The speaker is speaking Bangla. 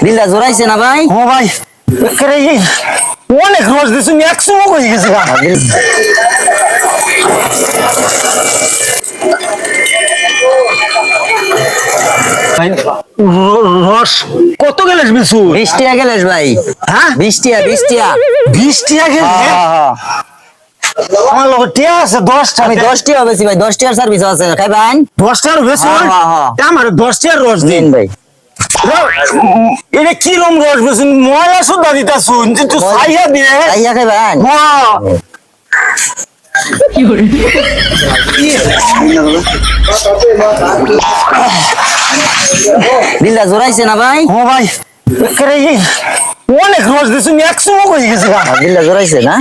দিলটা জোরাইছে না ভাই? ও ভাই অনেক রস দিচ্ছি, ম্যাক্সিমাম হয়ে গেছে গা। রস কত গেলেস বিশু? 20 টাকা গেলেস ভাই। হ্যাঁ 20 টাকা 20 টাকা। 20 টাকা গেলে আমার লোক টিয়া আছে 10টা। আমি 10 টাকা বেশি ভাই, 10 টাকার সার্ভিস আছে খাইবেন? 10টার বেশি আমার 10 টাকার রস দিন দিন ভাই। এটা কি রকম রস বেশুন? ময়লা সুদ্ধা দিতা শুন কিন্তু সাইয়া দিয়ে খাইয়া খাইবেন? দিলটা জোরাইছে না ভাই? ও ভাই অনেক রস দিচ্ছি, ম্যাক্সিমাম হয়ে গেছে গা। দিলটা জোরাইছে না?